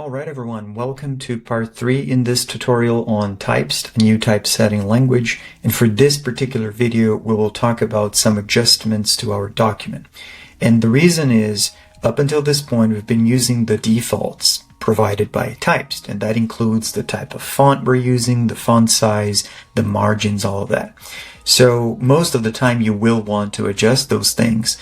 Alright everyone, welcome to part 3 in this tutorial on Typst, a new typesetting language. And for this particular video, we will talk about some adjustments to our document. And the reason is, up until this point, we've been using the defaults provided by Typst. And that includes the type of font we're using, the font size, the margins, all of that. So most of the time you will want to adjust those things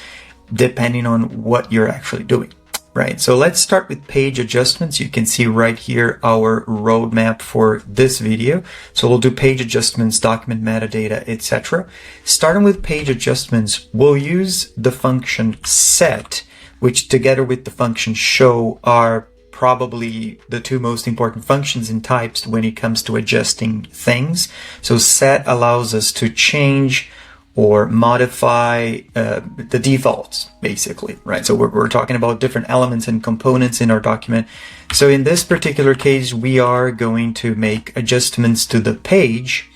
depending on what you're actually doing. Right, so let's start with page adjustments. You can see right here our roadmap for this video. So we'll do page adjustments, document metadata, etc. Starting with page adjustments, we'll use the function set, which together with the function show are probably the two most important functions in Typst when it comes to adjusting things. So set allows us to change or modify the defaults, basically, right? So we're talking about different elements and components in our document. So in this particular case, we are going to make adjustments to the page.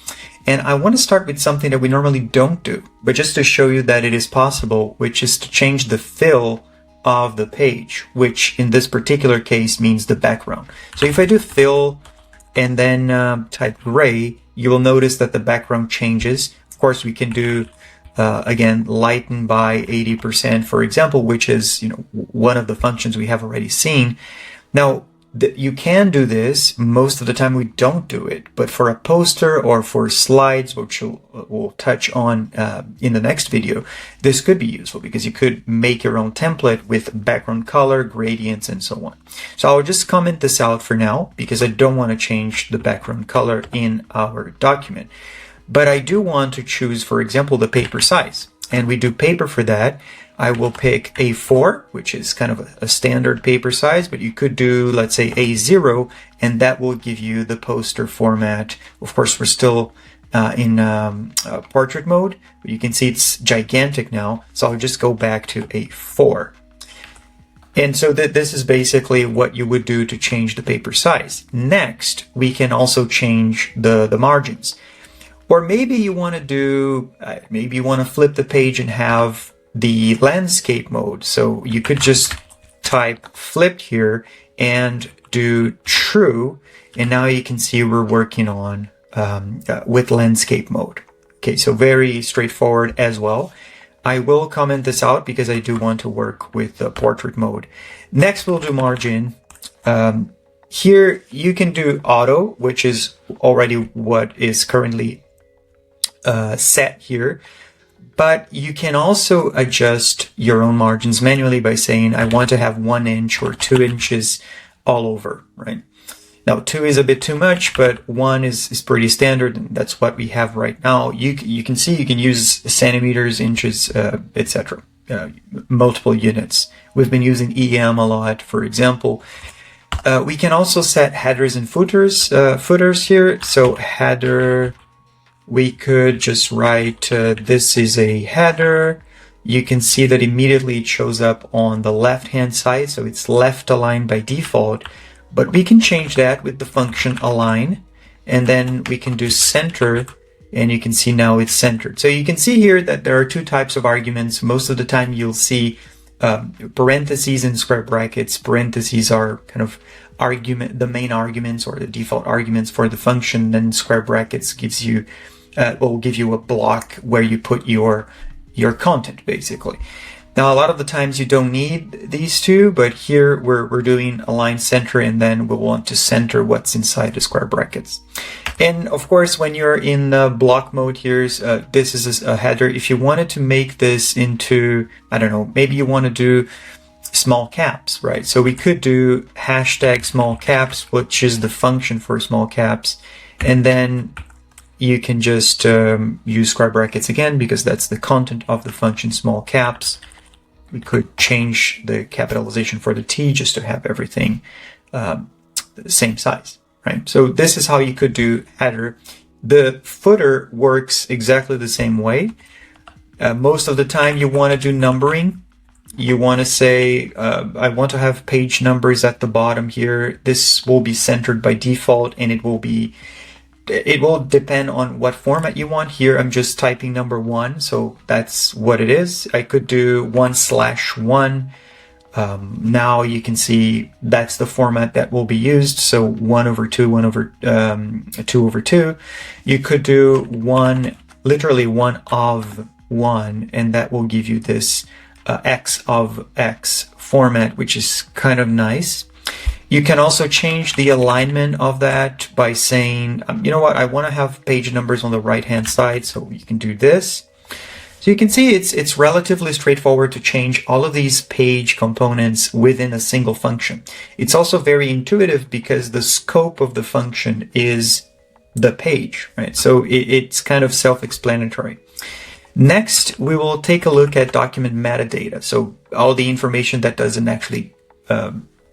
And I want to start with something that we normally don't do, but just to show you that it is possible, which is to change the fill of the page, which in this particular case means the background. So if I do fill and then type gray, you will notice that the background changes. Of course, we can do, again, lighten by 80%, for example, which is, one of the functions we have already seen. Now, you can do this. Most of the time we don't do it, but for a poster or for slides, which we'll touch on in the next video, this could be useful because you could make your own template with background color, gradients, and so on. So I'll just comment this out for now because I don't want to change the background color in our document. But I do want to choose, for example, the paper size. And we do paper for that. I will pick A4, which is kind of a standard paper size, but you could do, let's say, A0, and that will give you the poster format. Of course, we're still in portrait mode, but you can see it's gigantic now. So I'll just go back to A4. And so this is basically what you would do to change the paper size. Next, we can also change the margins. Or maybe you want to do, maybe you want to flip the page and have the landscape mode. So you could just type flipped here and do true. And now you can see we're working on with landscape mode. Okay, so very straightforward as well. I will comment this out because I do want to work with the portrait mode. Next, we'll do margin. Here you can do auto, which is already what is currently set here, but you can also adjust your own margins manually by saying I want to have 1 inch or 2 inches all over, right? Now 2 is a bit too much, but 1 is pretty standard, and that's what we have right now. You can see you can use centimeters, inches, etc. Multiple units. We've been using EM a lot, for example. We can also set headers and footers here. So header, we could just write, this is a header. You can see that immediately it shows up on the left-hand side, so it's left aligned by default. But we can change that with the function align, and then we can do center, and you can see now it's centered. So you can see here that there are two types of arguments. Most of the time you'll see parentheses and square brackets. Parentheses are kind of the main arguments or the default arguments for the function. Then square brackets gives you will give you a block where you put your content, basically. Now, a lot of the times you don't need these two, but here we're doing align center, and then we'll want to center what's inside the square brackets. And of course, when you're in block mode here, this is a header. If you wanted to make this into, I don't know, maybe you want to do small caps, right? So we could do hashtag small caps, which is the function for small caps, and then you can just use square brackets again because that's the content of the function small caps. We could change the capitalization for the T just to have everything the same size, right? So this is how you could do header. The footer works exactly the same way. Most of the time you want to do numbering. You want to say, I want to have page numbers at the bottom here. This will be centered by default, and it will depend on what format you want. Here I'm just typing number 1, so that's what it is. I could do 1/1 now you can see that's the format that will be used. So 1 over 2, 2 over 2. You could do literally 1 of 1, and that will give you this x of x format, which is kind of nice. You can also change the alignment of that by saying, you know what, I want to have page numbers on the right-hand side, so you can do this. So you can see it's relatively straightforward to change all of these page components within a single function. It's also very intuitive because the scope of the function is the page, right? So it's kind of self-explanatory. Next, we will take a look at document metadata. So all the information that doesn't actually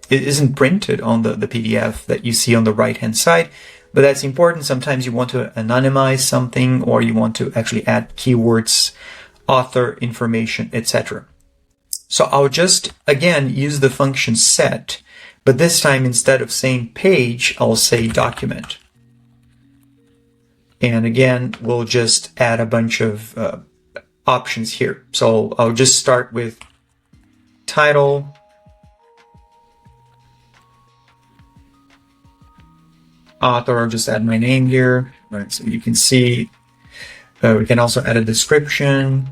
it isn't printed on the PDF that you see on the right-hand side, but that's important. Sometimes you want to anonymize something, or you want to actually add keywords, author information, etc. So I'll just, again, use the function set, but this time instead of saying page, I'll say document. And again, we'll just add a bunch of options here. So I'll just start with title, author, I'll just add my name here, right? So you can see we can also add a description.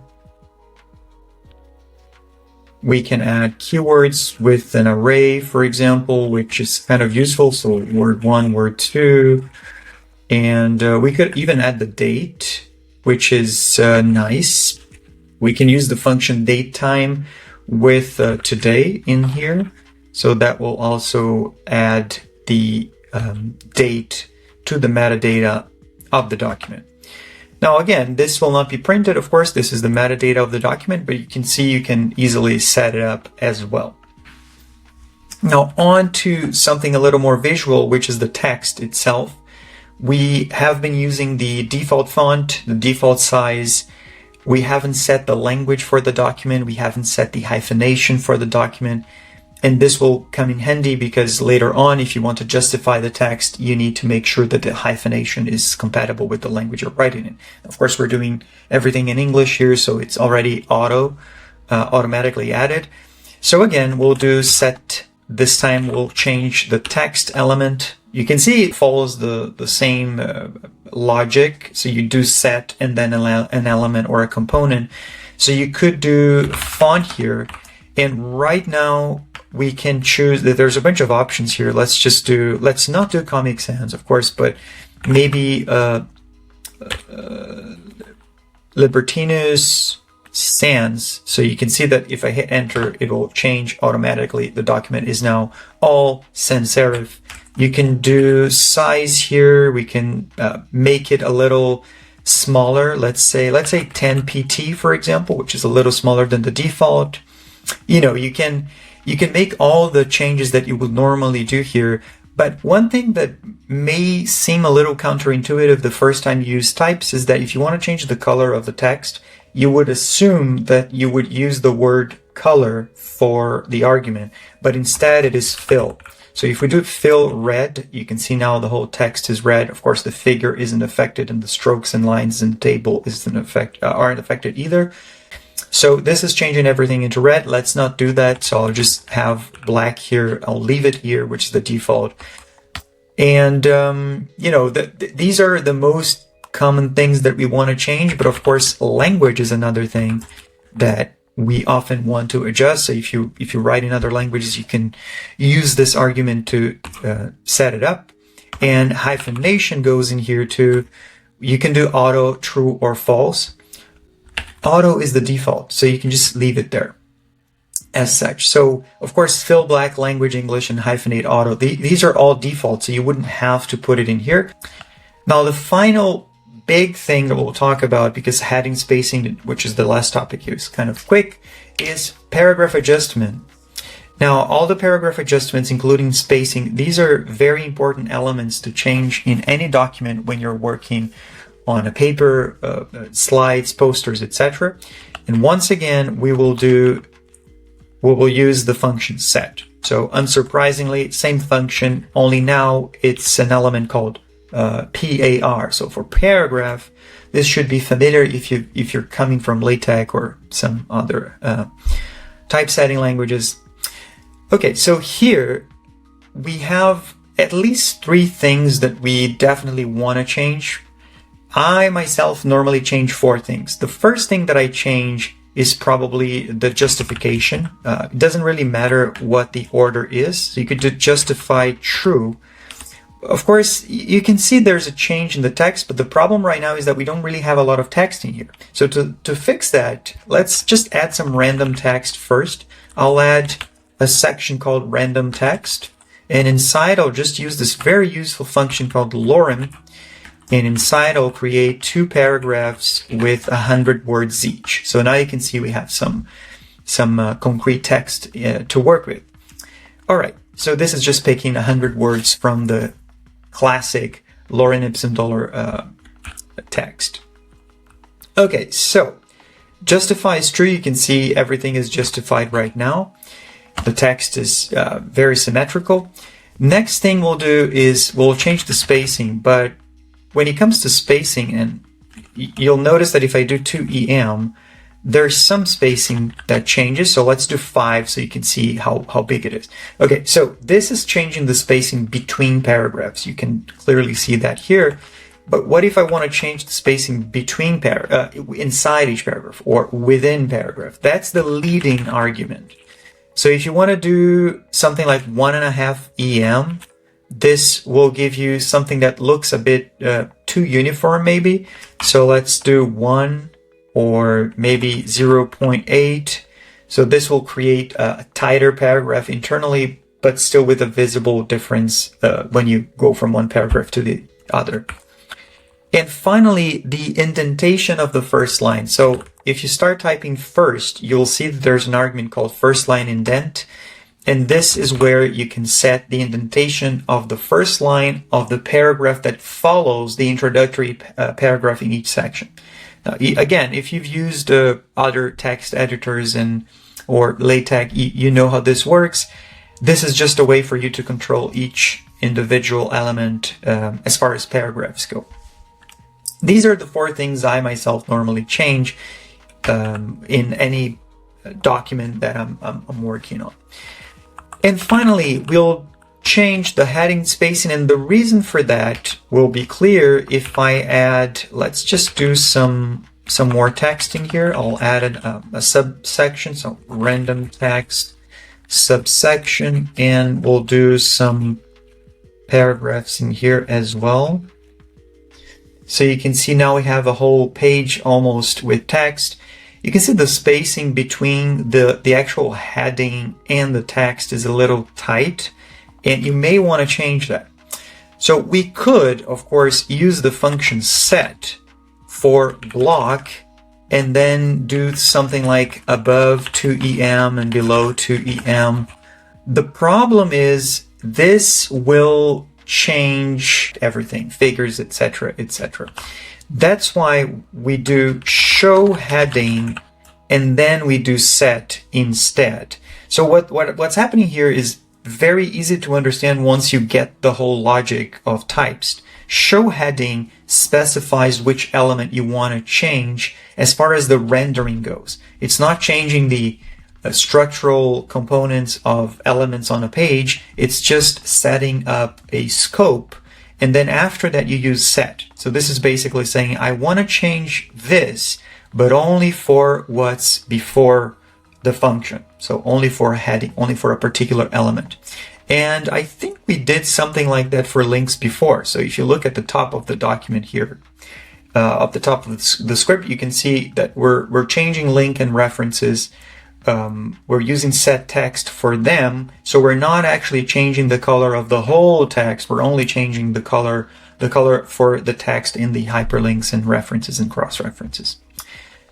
We can add keywords with an array, for example, which is kind of useful. So word 1, word 2, and we could even add the date, which is nice. We can use the function datetime with today in here. So that will also add the date to the metadata of the document. Now again, this will not be printed, of course, this is the metadata of the document, but you can see you can easily set it up as well. Now on to something a little more visual, which is the text itself. We have been using the default font, the default size. We haven't set the language for the document, we haven't set the hyphenation for the document. And this will come in handy because later on, if you want to justify the text, you need to make sure that the hyphenation is compatible with the language you're writing in. Of course, we're doing everything in English here, so it's already automatically added. So again, we'll do set. This time we'll change the text element. You can see it follows the same logic. So you do set and then an element or a component. So you could do font here. And right now, we can choose that there's a bunch of options here. Let's not do Comic Sans, of course, but maybe Libertinus Sans. So you can see that if I hit enter, it will change automatically. The document is now all sans serif. You can do size here. We can make it a little smaller. Let's say 10 pt, for example, which is a little smaller than the default. You know, you can make all the changes that you would normally do here, but one thing that may seem a little counterintuitive the first time you use Typst is that if you want to change the color of the text, you would assume that you would use the word color for the argument, but instead it is fill. So if we do fill red, you can see now the whole text is red. Of course, the figure isn't affected, and the strokes and lines in the table aren't affected either. So this is changing everything into red. Let's not do that. So I'll just have black here. I'll leave it here, which is the default. And, you know, these are the most common things that we want to change. But of course, language is another thing that we often want to adjust. So if you write in other languages, you can use this argument to set it up. And hyphenation goes in here too. You can do auto, true, or false. Auto is the default, so you can just leave it there as such. So, of course, fill black, language, English, and hyphenate auto. These are all default, so you wouldn't have to put it in here. Now, the final big thing that we'll talk about, because heading spacing, which is the last topic here, is kind of quick, is paragraph adjustment. Now, all the paragraph adjustments, including spacing, these are very important elements to change in any document when you're working on a paper, slides, posters, etc. And once again, we will use the function set. So unsurprisingly, same function, only now it's an element called PAR. So for paragraph, this should be familiar if you're coming from LaTeX or some other typesetting languages. Okay, so here we have at least 3 things that we definitely want to change. I myself normally change 4 things. The first thing that I change is probably the justification. It doesn't really matter what the order is. So you could justify true. Of course, you can see there's a change in the text, but the problem right now is that we don't really have a lot of text in here. So to fix that, let's just add some random text first. I'll add a section called random text, and inside I'll just use this very useful function called lorem, and inside I'll create 2 paragraphs with 100 words each. So now you can see we have some concrete text to work with. All right, so this is just picking 100 words from the classic lorem ipsum dolor text. Okay, so justify is true. You can see everything is justified right now. The text is very symmetrical. Next thing we'll do is we'll change the spacing, but when it comes to spacing, and you'll notice that if I do 2em, there's some spacing that changes. So let's do 5 so you can see how big it is. Okay, so this is changing the spacing between paragraphs. You can clearly see that here. But what if I want to change the spacing between inside each paragraph or within paragraph? That's the leading argument. So if you want to do something like 1.5 em, this will give you something that looks a bit too uniform maybe. So let's do 1 or maybe 0.8. So this will create a tighter paragraph internally, but still with a visible difference when you go from one paragraph to the other. And finally, the indentation of the first line. So if you start typing first, you'll see that there's an argument called first line indent. And this is where you can set the indentation of the first line of the paragraph that follows the introductory paragraph in each section. Now, again, if you've used other text editors or LaTeX, you know how this works. This is just a way for you to control each individual element as far as paragraphs go. These are the 4 things I myself normally change in any document that I'm working on. And finally, we'll change the heading spacing, and the reason for that will be clear if I add, let's just do some more text in here. I'll add a subsection, so random text subsection, and we'll do some paragraphs in here as well. So you can see now we have a whole page almost with text. You can see the spacing between the actual heading and the text is a little tight, and you may want to change that. So we could, of course, use the function set for block and then do something like above 2em and below 2em. The problem is this will change everything, figures, etc., etc. That's why we do show heading and then we do set instead. So what's happening here is very easy to understand once you get the whole logic of Typst. Show heading specifies which element you want to change as far as the rendering goes. It's not changing the structural components of elements on a page. It's just setting up a scope. And then after that, you use set. So this is basically saying, I want to change this, but only for what's before the function. So only for a heading, only for a particular element. And I think we did something like that for links before. So if you look at the top of the document here, at the top of the script, you can see that we're changing link and references. We're using set text for them, so we're not actually changing the color of the whole text. We're only changing the color for the text in the hyperlinks and references and cross-references.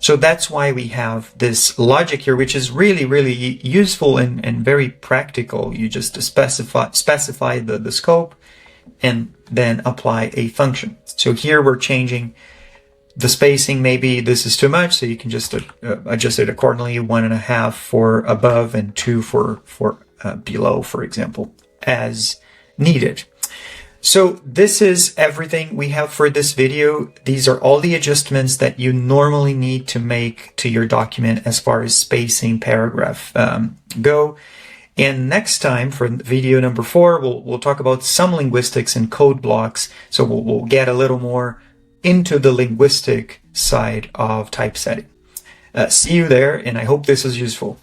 So that's why we have this logic here, which is really, really useful and very practical. You just specify the scope and then apply a function. So here we're changing the spacing. Maybe this is too much, so you can just adjust it accordingly. 1.5 for above and 2 for below, for example, as needed. So this is everything we have for this video. These are all the adjustments that you normally need to make to your document as far as spacing paragraph go. And next time, for video number 4, we'll talk about some linguistics and code blocks. So we'll get a little more into the linguistic side of typesetting. See you there, and I hope this is useful.